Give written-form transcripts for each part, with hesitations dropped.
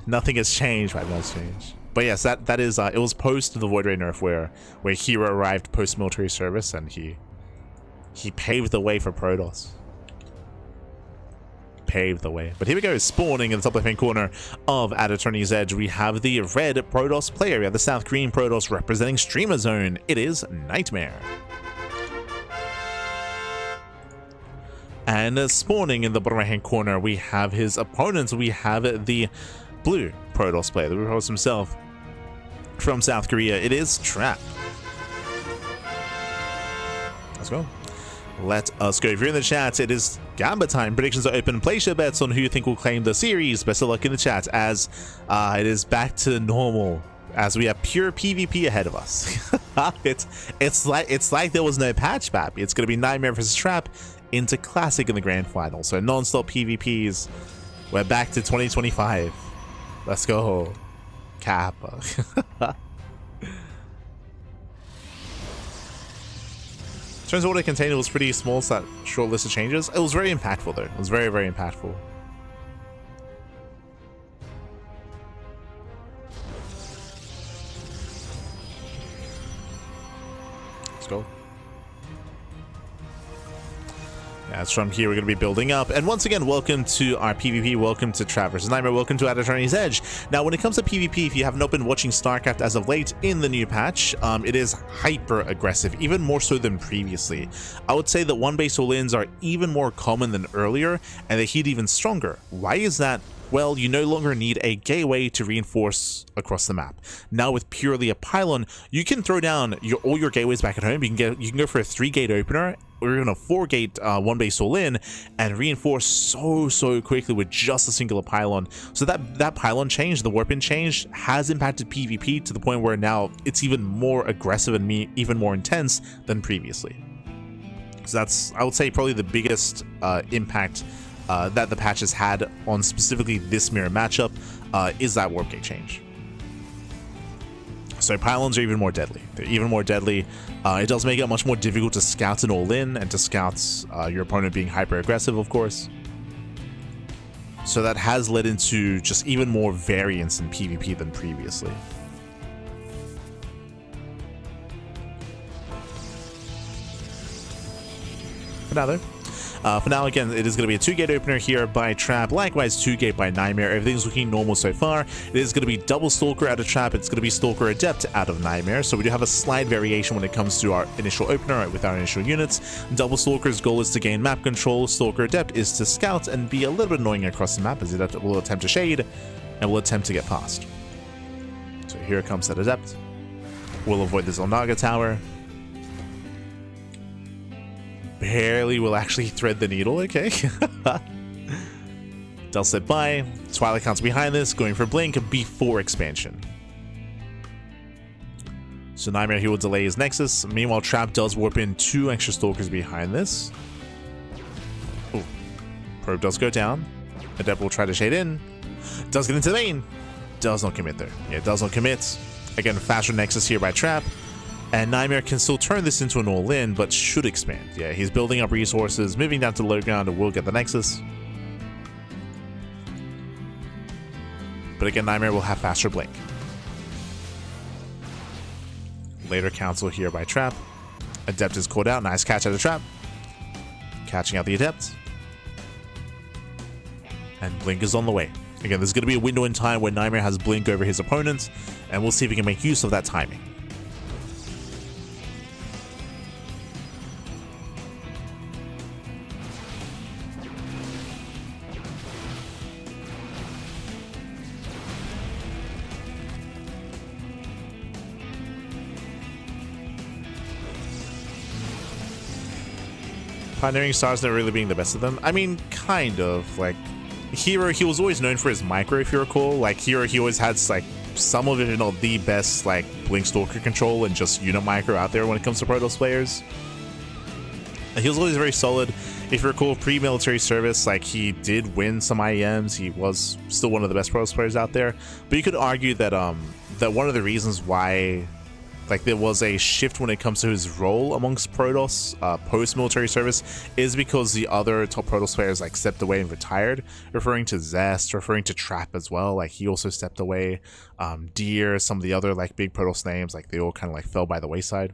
Nothing has changed, right? Nothing's changed. But yes, that is it was post the Void Ray nerf where Hero arrived post military service and he paved the way for Protoss. Paved the way. But here we go, spawning in the top left hand corner of at Attorney's Edge, we have the red Protoss player. We have the South Green Protoss representing Streamer Zone. It is NightMare. And spawning in the bottom right hand corner, we have his opponents. We have the blue Protoss player, the blue Protoss himself from South Korea. It is Trap. Let's go. Let us go. If you're in the chat, it is Gamba time. Predictions are open. Place your bets on who you think will claim the series. Best of luck in the chat as it is back to normal as we have pure PvP ahead of us. it's like there was no patch map. It's going to be NightMare versus Trap into Classic in the grand final. So non-stop PvPs. We're back to 2025. Let's go. Kappa. Turns out what it contained was pretty small, so that short list of changes. It was very impactful though. It was very, very impactful. Let's go. As from here, we're going to be building up. And once again, welcome to our PvP. Welcome to Trap vs. NightMare. Welcome to At Attorney's Edge. Now, when it comes to PvP, if you have not been watching StarCraft as of late in the new patch, it is hyper aggressive, even more so than previously. I would say that one base all-ins are even more common than earlier, and they hit even stronger. Why is that? Well, you no longer need a gateway to reinforce across the map. Now with purely a pylon, you can throw down all your gateways back at home. You can go for a 3-gate opener or even a 4-gate one base all in and reinforce so quickly with just a singular pylon. So that pylon change, the warp-in change, has impacted PvP to the point where now it's even more aggressive and even more intense than previously. So that's, I would say, probably the biggest impact that the patch has had on specifically this mirror matchup is that warp gate change. So pylons are even more deadly. They're even more deadly. It does make it much more difficult to scout an all-in and to scout your opponent being hyper aggressive, of course. So that has led into just even more variance in PvP than previously. For now, though. For now, again, it is going to be a 2-gate opener here by Trap. Likewise, 2-gate by NightMare. Everything's looking normal so far. It is going to be double Stalker out of Trap. It's going to be Stalker Adept out of NightMare. So we do have a slight variation when it comes to our initial opener with our initial units. Double Stalker's goal is to gain map control. Stalker Adept is to scout and be a little bit annoying across the map as it will attempt to shade and will attempt to get past. So here comes that Adept. We'll avoid the Zolnaga Tower. Barely will actually thread the needle, okay. Del set by. Twilight counts behind this, going for Blink before expansion. So NightMare here will delay his Nexus. Meanwhile, Trap does warp in 2 extra Stalkers behind this. Ooh. Probe does go down. Adept will try to shade in. Does get into the main. Does not commit though. Yeah, does not commit. Again, faster Nexus here by Trap. And NightMare can still turn this into an all-in, but should expand. Yeah, he's building up resources, moving down to the low ground, and will get the Nexus. But again, NightMare will have faster Blink. Later Council here by Trap. Adept is called out. Nice catch out of Trap. Catching out the Adept. And Blink is on the way. Again, there's going to be a window in time where NightMare has Blink over his opponent, and we'll see if he can make use of that timing. Pioneering Stars not really being the best of them. I mean, kind of. Like, Hero, he was always known for his micro, if you recall. Like, Hero, he always had, like, some of it, you know, the best, like, Blink Stalker control and just unit micro out there when it comes to Protoss players. He was always very solid. If you recall, pre-military service, like, he did win some IEMs. He was still one of the best Protoss players out there. But you could argue that, that one of the reasons why, like there was a shift when it comes to his role amongst Protoss post-military service, is because the other top Protoss players like stepped away and retired, referring to Zest, referring to Trap as well. Like he also stepped away. Deer, some of the other like big Protoss names, like they all kind of like fell by the wayside.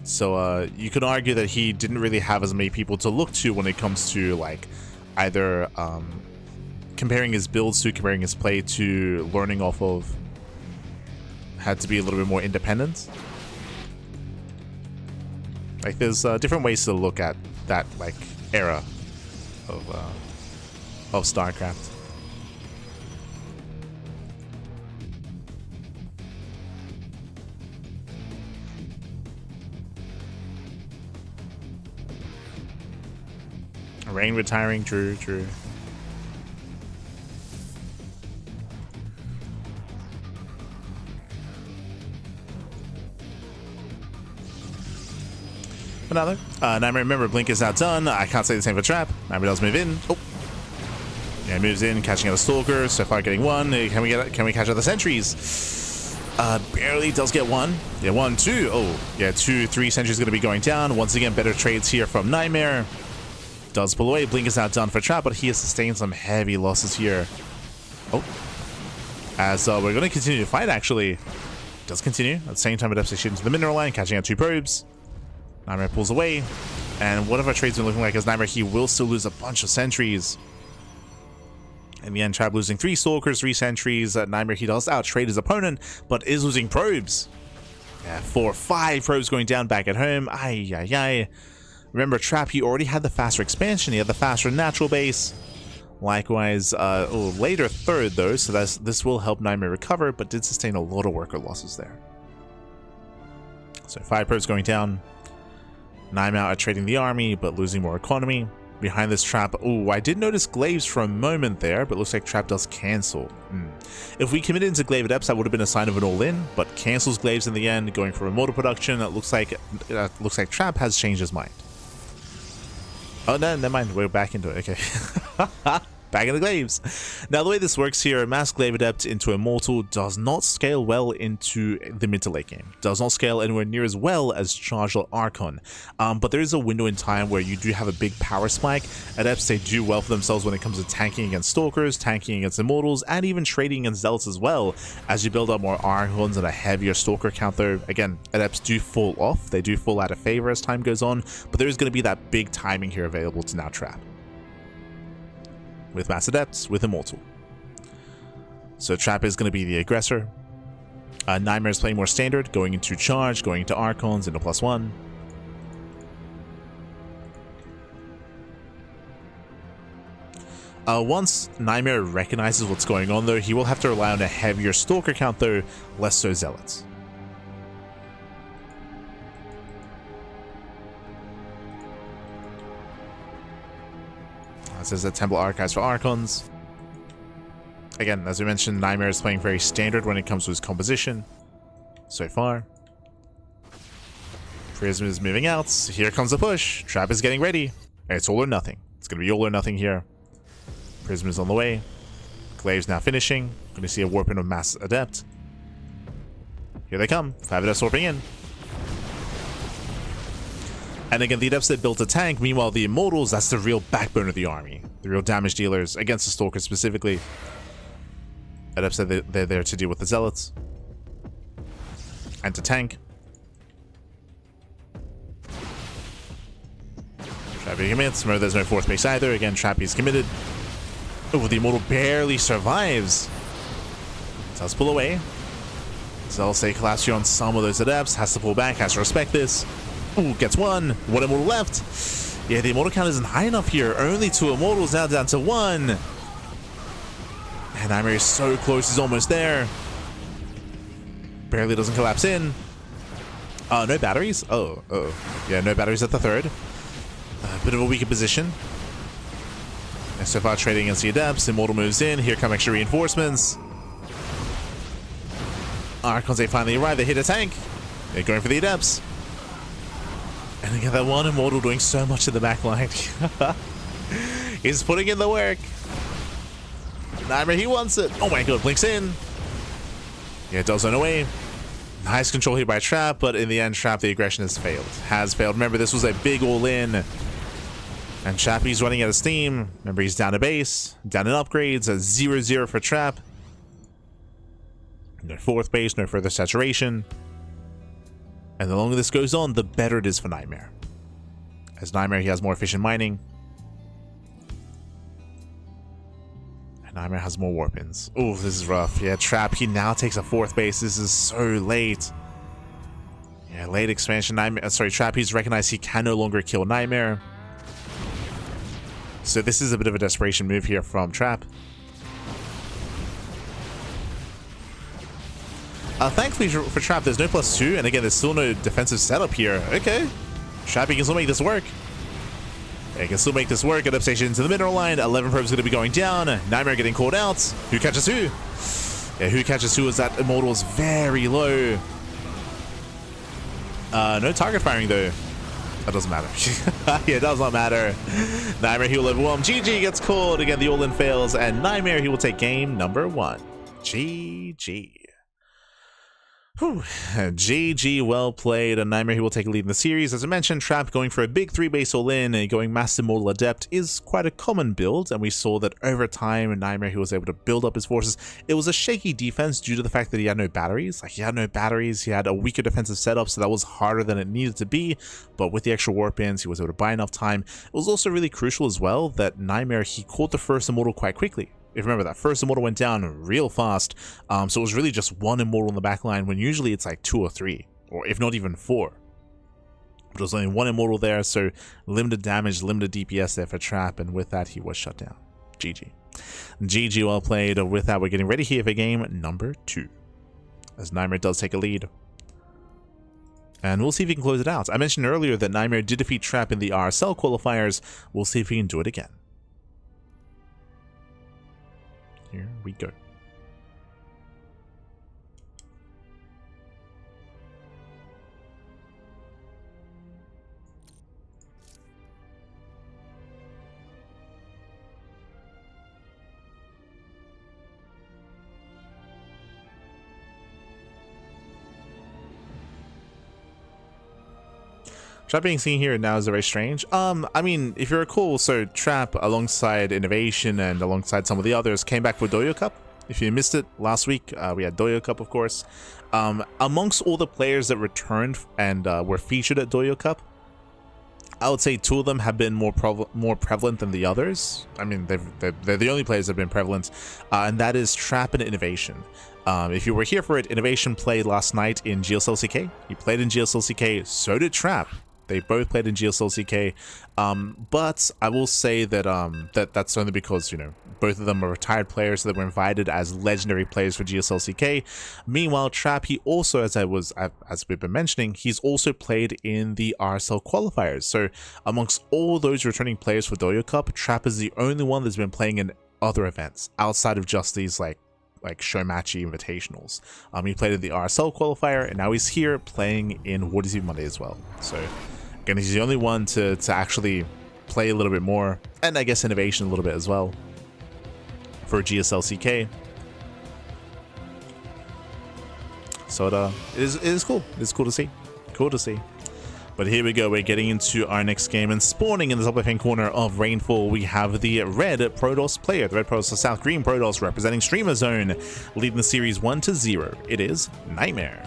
So you could argue that he didn't really have as many people to look to when it comes to like either comparing his builds to, comparing his play to, learning off of. Had to be a little bit more independent. Like there's different ways to look at that like era of StarCraft. Rain retiring, true. Another. NightMare, remember, Blink is not done. I can't say the same for Trap. NightMare does move in. Oh. Yeah, moves in, catching out a Stalker. So far getting one. Can we catch out the sentries? Barely does get one. Yeah, 1, 2. Oh, yeah, 2, 3 sentries going to be going down. Once again, better trades here from NightMare. Does pull away. Blink is not done for Trap, but he has sustained some heavy losses here. Oh. As we're going to continue to fight, actually. Does continue. At the same time, it ups into the mineral line, catching out 2 probes. NightMare pulls away. And what have our trades been looking like as NightMare? He will still lose a bunch of sentries. In the end, Trap losing 3 Stalkers, 3 sentries. NightMare, he does out-trade his opponent, but is losing probes. Yeah, 4, 5 probes going down back at home. Ay. Remember, Trap, he already had the faster expansion. He had the faster natural base. Likewise, later third, though, so this will help NightMare recover, but did sustain a lot of worker losses there. So 5 probes going down. NightMare out trading the army, but losing more economy. Behind this Trap, I did notice Glaives for a moment there, but looks like Trap does cancel. If we committed into Glaive Adepts, that would have been a sign of an all-in, but cancels Glaives in the end, going for Immortal production. It looks like Trap has changed his mind. Oh, no, never mind. We're back into it. Okay. Back in the Glaives. Now, the way this works here, Mass Glaive Adept into Immortal does not scale well into the mid to late game. Does not scale anywhere near as well as Charged Archon. But there is a window in time where you do have a big power spike. Adepts, they do well for themselves when it comes to tanking against Stalkers, tanking against Immortals, and even trading against Zealots as well, as you build up more Archons and a heavier Stalker count though. Again, Adepts do fall off. They do fall out of favor as time goes on, but there is going to be that big timing here available to now Trap. With Mass Adepts, with Immortal. So Trap is going to be the aggressor. NightMare is playing more standard, going into Charge, going into Archons, into +1. Once NightMare recognizes what's going on though, he will have to rely on a heavier Stalker count though, less so Zealots. This is a Temple Archives for Archons. Again, as we mentioned, NightMare is playing very standard when it comes to his composition. So far. Prism is moving out. Here comes the push. Trap is getting ready. It's all or nothing. It's going to be all or nothing here. Prism is on the way. Glaive's now finishing. Going to see a warping of Mass Adept. Here they come. 5 Adepts warping in. And again, the Adepts that built a tank, meanwhile the Immortals, that's the real backbone of the army. The real damage dealers, against the Stalkers specifically. Adepts, they're there to deal with the Zealots. And to tank. Trappy commits. Remember, there's no 4th base either. Again, Trappy's committed. Oh, the Immortal barely survives. Does pull away. Zealots stay collapsed here on some of those Adepts. Has to pull back, has to respect this. Ooh, gets one Immortal left. Yeah, the Immortal count isn't high enough here. Only 2 Immortals, now down to 1. And NightMare is so close, he's almost there. Barely doesn't collapse in. No batteries? Oh. Yeah, no batteries at the 3rd. A bit of a weaker position. And so far trading against the Adepts. Immortal moves in. Here come extra reinforcements. Archons, they finally arrive. They hit a tank. They're going for the Adepts. And again, that one Immortal doing so much in the back line. He's putting in the work. NightMare, he wants it. Oh my god, blinks in. Yeah, it does run away. Nice control here by Trap, but in the end, Trap, the aggression has failed. Remember, this was a big all-in. And Chappy's running out of steam. Remember, he's down a base, down in upgrades, a 0-0 for Trap. No fourth base, no further saturation. And the longer this goes on, the better it is for NightMare. As NightMare, he has more efficient mining. And NightMare has more warp-ins. Oh, this is rough. Yeah, Trap, he now takes a fourth base. This is so late. Yeah, late expansion. Trap, he's recognized he can no longer kill NightMare. So this is a bit of a desperation move here from Trap. Thankfully for Trap, there's no +2, and again, there's still no defensive setup here. Okay, Trap, he can still make this work. Yeah, he can still make this work. Get up station into the mineral line. 11 probes going to be going down. NightMare getting called out. Who catches who? Yeah, who catches who as that immortal is very low. No target firing though. That doesn't matter. Yeah, it does not matter. NightMare, he will overwhelm. GG gets called. Again, the all-in fails, and NightMare, he will take game number 1. GG. Whew. GG, well played. And NightMare, he will take a lead in the series. As I mentioned, Trap going for a big 3-base all-in and going Master Immortal Adept is quite a common build, and we saw that over time, NightMare, he was able to build up his forces. It was a shaky defense due to the fact that he had no batteries. He had a weaker defensive setup, so that was harder than it needed to be, but with the extra warp-ins, he was able to buy enough time. It was also really crucial as well that NightMare, he caught the first Immortal quite quickly. If you remember, that first Immortal went down real fast, so it was really just one Immortal in the back line, when usually it's like 2 or 3, or if not even 4. But there was only one Immortal there, so limited damage, limited DPS there for Trap, and with that, he was shut down. GG. GG, well played. With that, we're getting ready here for game number 2, as NightMare does take a lead. And we'll see if he can close it out. I mentioned earlier that NightMare did defeat Trap in the RSL qualifiers. We'll see if he can do it again. Here we go. Trap being seen here now is very strange. I mean, if you recall, so Trap alongside Innovation and alongside some of the others came back for Doyo Cup. If you missed it last week, we had Doyo Cup, of course. Amongst all the players that returned and were featured at Doyo Cup, I would say 2 of them have been more prevalent than the others. I mean, they're the only players that have been prevalent, and that is Trap and Innovation. If you were here for it, Innovation played last night in GSLCK. He played in GSLCK, so did Trap. They both played in GSLCK, but I will say that that's only because, you know, both of them are retired players that were invited as legendary players for GSLCK. Meanwhile, Trap, he also, as we've been mentioning, he's also played in the RSL qualifiers. So amongst all those returning players for Doyo Cup, Trap is the only one that's been playing in other events outside of just these like showmatchy invitationals. He played in the RSL qualifier, and now he's here playing in WardiTV Mondays as well. So again, he's the only one to actually play a little bit more, and I guess Innovation a little bit as well for GSLCK. So it is cool. It's cool to see. Cool to see. But here we go, we're getting into our next game, and spawning in the top left-hand corner of Rainfall, we have the red Protoss player. The red Protoss, the South Green Protoss, representing Streamer Zone, leading the series 1-0. It is NightMare.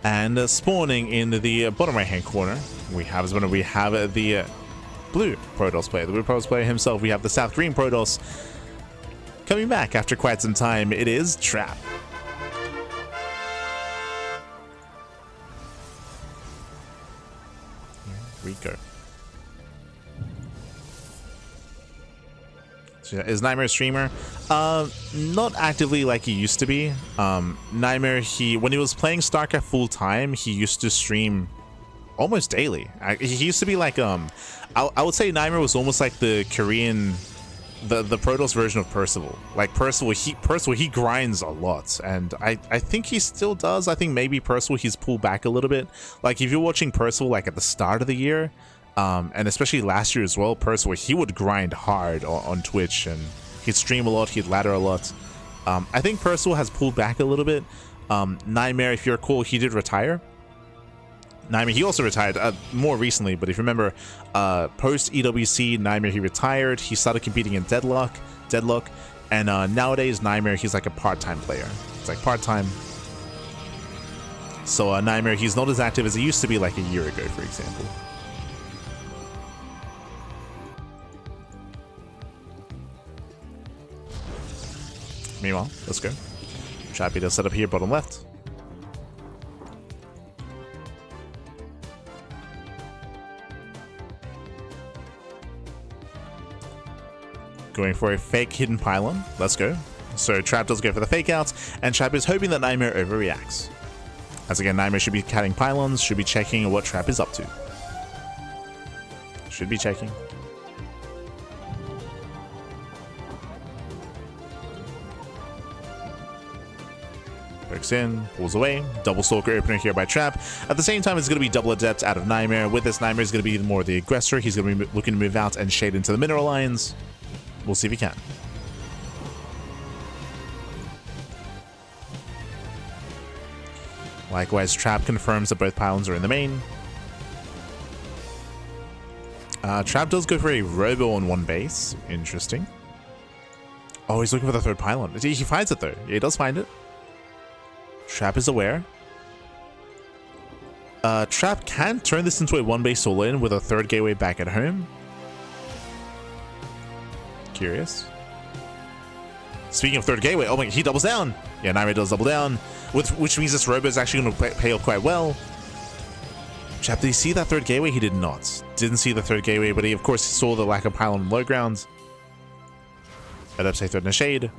And spawning in the bottom right-hand corner, we have the blue Protoss player. The blue Protoss player himself, we have the South Green Protoss. Coming back after quite some time, it is Trap. We go. So is NightMare a streamer? Not actively like he used to be. NightMare, when he was playing StarCraft full time, he used to stream almost daily. He used to be like I would say NightMare was almost like the Korean, the Protoss version of Percival. Like Percival, he grinds a lot, and I think he still does. I think maybe Percival, he's pulled back a little bit. Like if you're watching Percival like at the start of the year, And especially last year as well, Percival, he would grind hard on Twitch, and he'd stream a lot, he'd ladder a lot. I think Percival has pulled back a little bit. NightMare, if you recall, he did retire. NightMare, he also retired more recently, but if you remember, post EWC, NightMare, he retired. He started competing in Deadlock, and nowadays, NightMare, he's like a part-time player. It's like part-time. So NightMare, he's not as active as he used to be like a year ago, for example. Meanwhile, let's go. Trappy does set up here, bottom left. Going for a fake hidden pylon. Let's go. So Trap does go for the fake outs, and Trap is hoping that NightMare overreacts. As again, NightMare should be catting pylons, should be checking what Trap is up to. Should be checking. Pokes in, pulls away. Double Stalker opener here by Trap. At the same time, it's going to be double Adept out of NightMare. With this, NightMare is going to be more the aggressor. He's going to be looking to move out and shade into the mineral lines. We'll see if he can. Likewise, Trap confirms that both pylons are in the main. Trap does go for a Robo on one base. Interesting. Oh, he's looking for the third pylon. He finds it though. Yeah, he does find it. Trap is aware. Trap can turn this into a one base all-in with a third gateway back at home. Curious. Speaking of third gateway, oh my, he doubles down. Yeah, NightMare does double down, which means this Robo is actually going to pay off quite well. Trap, did he see that third gateway? He did not. Didn't see the third gateway, but he of course saw the lack of pylon on low ground. Adept say third in the shade.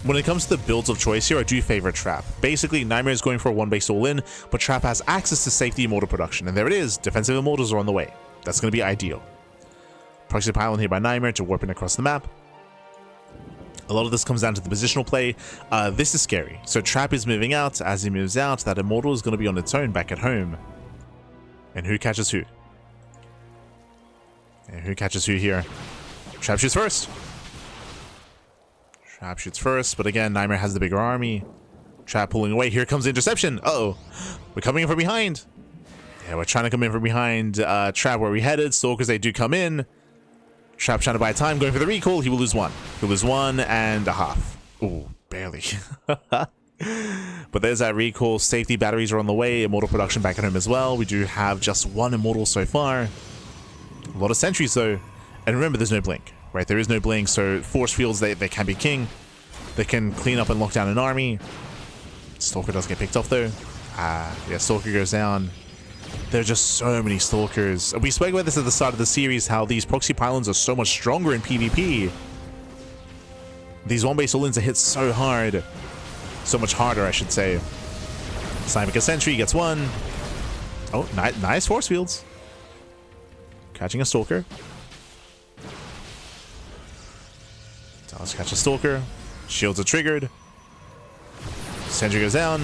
When it comes to the builds of choice here, I do favor Trap. Basically, NightMare is going for a one base all-in, but Trap has access to safety immortal production, and there it is. Defensive immortals are on the way. That's going to be ideal. Proxy pylon here by NightMare to warp in across the map. A lot of this comes down to the positional play. This is scary. So Trap is moving out. As he moves out, that immortal is going to be on its own back at home. And who catches who? And who catches who here? Trap shoots first. Trap shoots first, but again, NightMare has the bigger army. Trap pulling away. Here comes the interception. Uh-oh. We're coming in from behind. Yeah, we're trying to come in from behind. Trap, where we headed. Stalkers, they do come in. Trap trying to buy time, going for the recall. He will lose one. He'll lose 1.5. Ooh, barely. But there's that recall. Safety batteries are on the way. Immortal production back at home as well. We do have just one immortal so far. A lot of sentries though. And remember, there's no blink. Right, there is no blink, so force fields, they can be king. They can clean up and lock down an army. Stalker does get picked off though. Yeah, Stalker goes down. There are just so many Stalkers. We spoke about this at the start of the series, how these proxy pylons are so much stronger in PvP. These one-base all-ins are hit so hard. So much harder, I should say. Sniper gets sentry, gets one. Oh, nice force fields. Catching a Stalker. Let's catch a Stalker. Shields are triggered. Sentry goes down.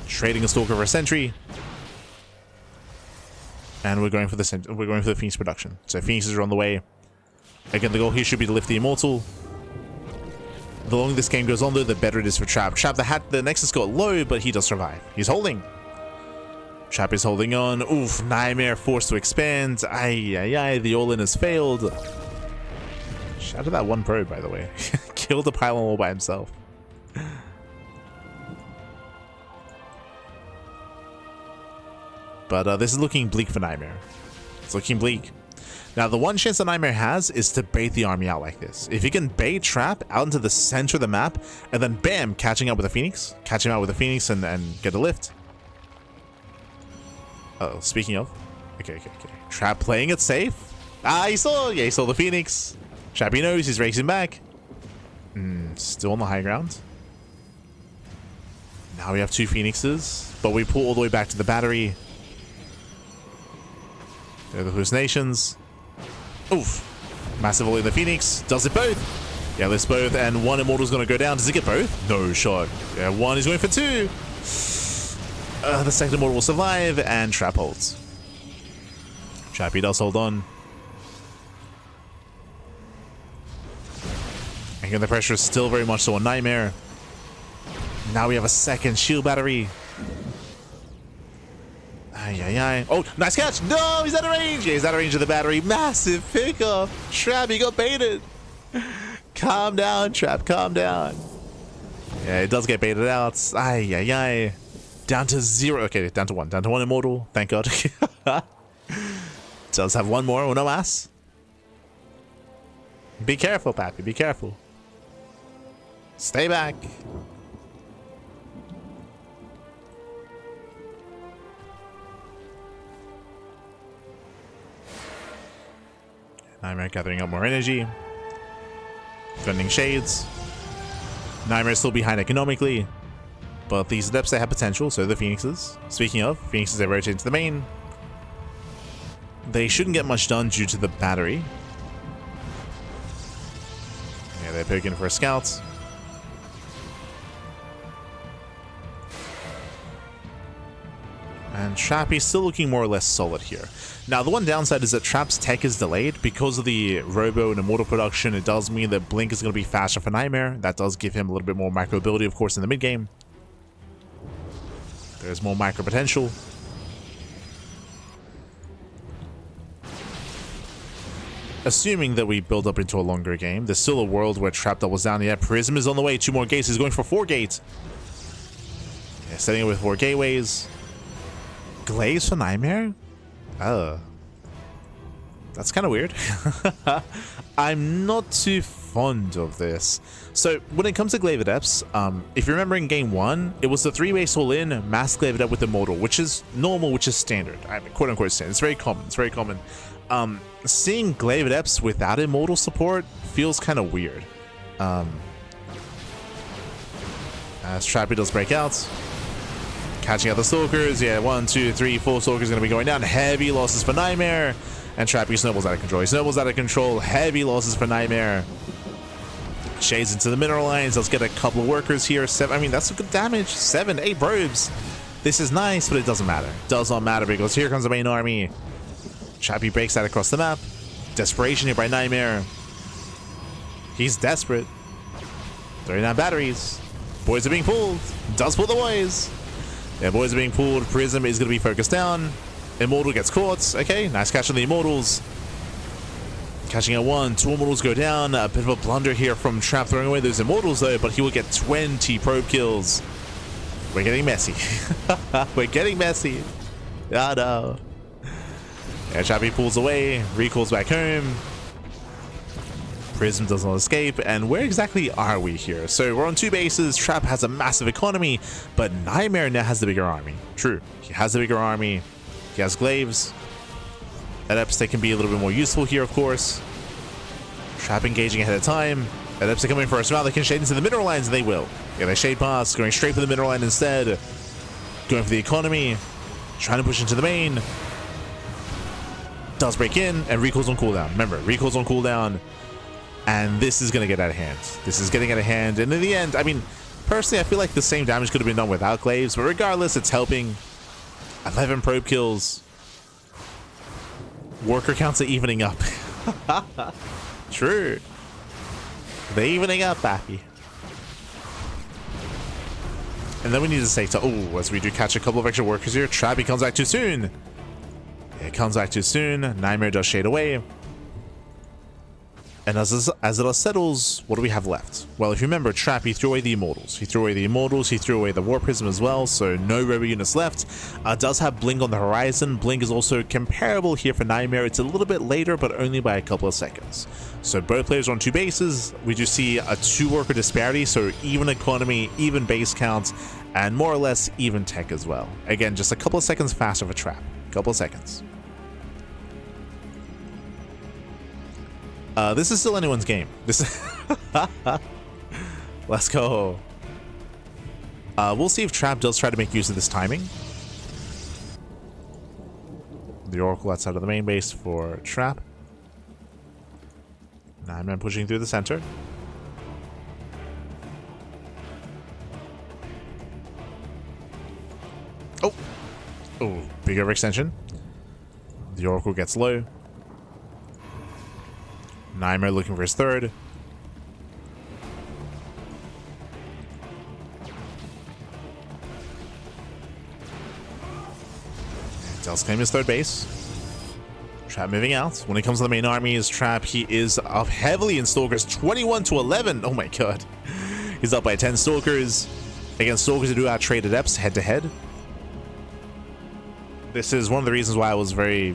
Trading a Stalker for a sentry. And we're going for the Phoenix production. So Phoenixes are on the way. Again, the goal here should be to lift the Immortal. The longer this game goes on, though, the better it is for Trap. Trap, the Nexus got low, but he does survive. He's holding. Trap is holding on. Oof, NightMare forced to expand. Ay, the all-in has failed. Shout out to that one probe, by the way. Killed a pylon all by himself. But this is looking bleak for NightMare. It's looking bleak. Now, the one chance that NightMare has is to bait the army out like this. If he can bait Trap out into the center of the map, and then bam, catching up with a Phoenix. Catch him out with a Phoenix and get a lift. Uh-oh, speaking of. Okay. Trap playing it safe. He saw the Phoenix. Trappy knows, he's racing back. Still on the high ground. Now we have two Phoenixes, but we pull all the way back to the battery. They're the hallucinations. Oof. Massive volley in the Phoenix. Does it both? Yeah, lifts both, and one Immortal's going to go down. Does it get both? No shot. Yeah, one is going for two. The second Immortal will survive, and Trap holds. Trappy does hold on. Again, the pressure is still very much so on NightMare. Now we have a second shield battery. Ay, ay, ay. Oh, nice catch. No, he's out of range. Yeah, he's out of range of the battery. Massive pickup. Trap, he got baited. Calm down, Trap. Calm down. Yeah, it does get baited out. Ay, ay, ay. Down to 0. Okay, down to 1. Down to 1 immortal. Thank God. Does have one more. Uno más. Be careful, Pappy. Be careful. Stay back. NightMare gathering up more energy. Defending shades. NightMare is still behind economically. But these Adepts, they have potential, so the Phoenixes. Speaking of, Phoenixes, they rotate into the main. They shouldn't get much done due to the battery. Yeah, they're poking for a scout. And Trappy's still looking more or less solid here. Now, the one downside is that Trap's tech is delayed. Because of the Robo and Immortal production, it does mean that Blink is going to be faster for NightMare. That does give him a little bit more micro ability, of course, in the mid-game. There's more micro potential. Assuming that we build up into a longer game, there's still a world where Trap doubles down. Yeah, Prism is on the way. 2 more gates. He's going for 4 gates. Yeah, setting it with 4 gateways. Glaze for NightMare? Oh. That's kind of weird. I'm not too fond of this. So, when it comes to Glaive Adepts, if you remember in game 1, it was the 3-base all-in, mass Glaive Adept with Immortal, which is normal, which is standard. I mean, quote-unquote standard. It's very common. It's very common. Seeing Glaive Adepts without Immortal support feels kind of weird. As Trappy does break out. Catching out the Stalkers. Yeah, 1, 2, 3, 4 Stalkers going to be going down. Heavy losses for NightMare. And Trappy snowballs out of control. He snowballs out of control. Heavy losses for NightMare. Shades into the mineral lines. Let's get a couple of workers here. 7. I mean, that's a good damage. 7, 8 probes. This is nice, but it doesn't matter. Does not matter because here comes the main army. Trappy breaks out across the map. Desperation here by NightMare. He's desperate. 39 batteries. Boys are being pulled. Does pull the boys. Yeah, boys are being pulled. Prism is going to be focused down. Immortal gets caught. Okay, nice catch on the Immortals. Catching at 1. 2 Immortals go down. A bit of a blunder here from Trap throwing away those Immortals though, but he will get 20 probe kills. We're getting messy. We're getting messy. Oh no. Yeah, Trappy pulls away. Recalls back home. Prism does not escape. And where exactly are we here? So we're on 2 bases. Trap has a massive economy, but NightMare now has the bigger army. True, he has the bigger army. He has Glaives. Adepts, they can be a little bit more useful here, of course. Trap engaging ahead of time. Adepts are coming for a smile. They can shade into the mineral lines, and they will. Yeah, they shade past, going straight for the mineral line instead. Going for the economy. Trying to push into the main. Does break in, and recalls on cooldown. Remember, recalls on cooldown. And this is going to get out of hand. This is getting out of hand. And in the end, I mean, personally, I feel like the same damage could have been done without Glaives. But regardless, it's helping. 11 probe kills. Worker counts are evening up. True. They're evening up, Bappy. And then we need to say to, oh, as we do catch a couple of extra workers here, Trappy comes back too soon. Yeah, it comes back too soon. NightMare does shade away. And as it all settles, what do we have left? Well, if you remember, Trap, he threw away the Immortals. He threw away the Immortals, he threw away the War Prism as well, so no Robo units left. Does have Blink on the horizon. Blink is also comparable here for NightMare. It's a little bit later, but only by a couple of seconds. So both players are on 2 bases. We do see a 2-worker disparity, so even economy, even base counts, and more or less even tech as well. Again, just a couple of seconds faster for Trap. Couple of seconds. This is still anyone's game. Let's go. We'll see if Trap does try to make use of this timing. The Oracle outside of the main base for Trap. NightMare pushing through the center. Oh, big overextension. The Oracle gets low. NightMare looking for his third. Del's claiming his third base. Trap moving out. When it comes to the main army, his Trap, he is up heavily in Stalkers, 21 to 11. Oh my god. He's up by 10 Stalkers. Against Stalkers who do out-trade Adepts head-to-head. This is one of the reasons why I was very...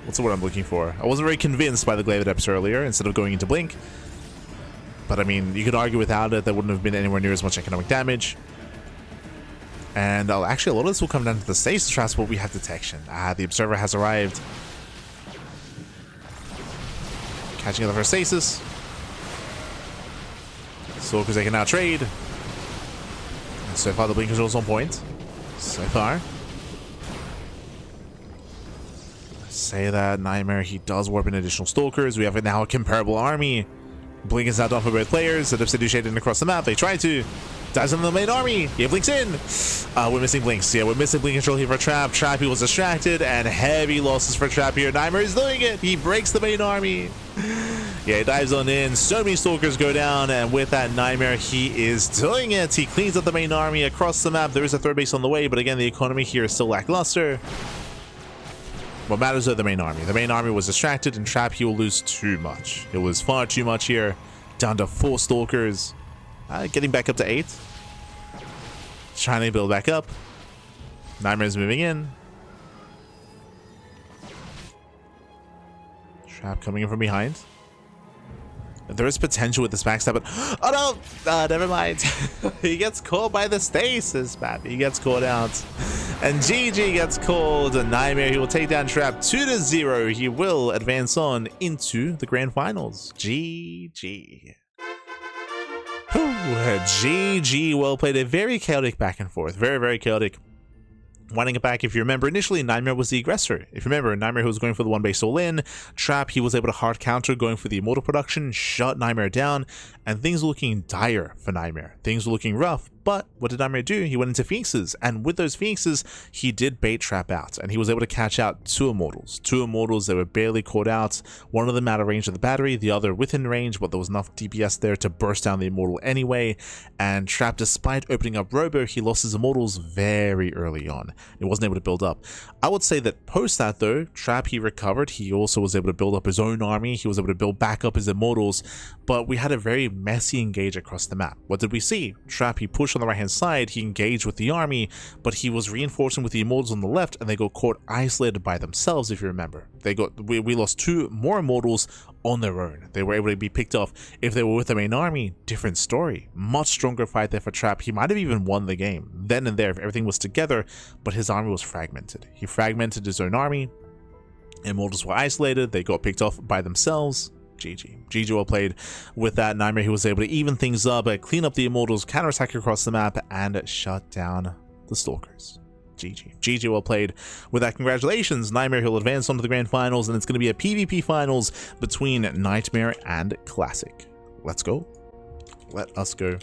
what's the word I'm looking for? I wasn't very convinced by the Glaive Adepts earlier, instead of going into Blink. But I mean, you could argue without it, there wouldn't have been anywhere near as much economic damage. And actually, a lot of this will come down to the stasis traps, but we have detection. The Observer has arrived. Catching up the first stasis. Stalkers they can now trade. And so far, the Blink control's on point. So far. Say that NightMare, he does warp in additional Stalkers. We have now a comparable army. Blink is now done for both players. The Dipsy do shaded across the map. They try to. Dives on the main army. Yeah, Blink's in. We're missing Blinks. Yeah, we're missing Blink control here for Trap. Trappy was distracted, and heavy losses for Trap here. NightMare is doing it. He breaks the main army. Yeah, he dives on in. So many Stalkers go down, and with that NightMare, he is doing it. He cleans up the main army across the map. There is a third base on the way, but again, the economy here is still lackluster. What matters is the main army. The main army was distracted, and Trap, he will lose too much. It was far too much here. Down to 4 Stalkers. Getting back up to 8. Trying to build back up. NightMare's moving in. Trap coming in from behind. There is potential with this backstab, but oh no! Never mind. He gets caught by the stasis map. He gets caught out. And GG gets called. And NightMare, he will take down Trap 2-0. He will advance on into the grand finals. GG. GG, well played. A very chaotic back and forth. Very, very chaotic. Winding it back, if you remember, initially NightMare was the aggressor. If you remember, NightMare who was going for the one base all in. Trap, he was able to hard counter, going for the immortal production, shut NightMare down, and things were looking dire for NightMare. Things were looking rough, but what did NightMare do? He went into Phoenixes, and with those Phoenixes, he did bait Trap out, and he was able to catch out 2 Immortals. 2 Immortals, they were barely caught out. One of them out of range of the battery, the other within range, but there was enough DPS there to burst down the Immortal anyway, and Trap, despite opening up Robo, he lost his Immortals very early on. He wasn't able to build up. I would say that post that though, Trap, he recovered. He also was able to build up his own army. He was able to build back up his Immortals, but we had a very messy engage across the map. What did we see? Trap, he pushed on the right hand side, he engaged with the army, but he was reinforcing with the Immortals on the left, and they got caught isolated by themselves, if you remember. We lost 2 more Immortals on their own. They were able to be picked off. If they were with the main army, different story. Much stronger fight there for Trap. He might have even won the game then and there if everything was together, but his army was fragmented. He fragmented his own army. Immortals were isolated. They got picked off by themselves. GG. GG well played. With that, NightMare, he was able to even things up, clean up the Immortals, counterattack across the map, and shut down the Stalkers. GG. GG well played. With that, congratulations. NightMare, he'll advance on to the grand finals, and it's going to be a PvP finals between NightMare and Classic. Let's go. Let us go.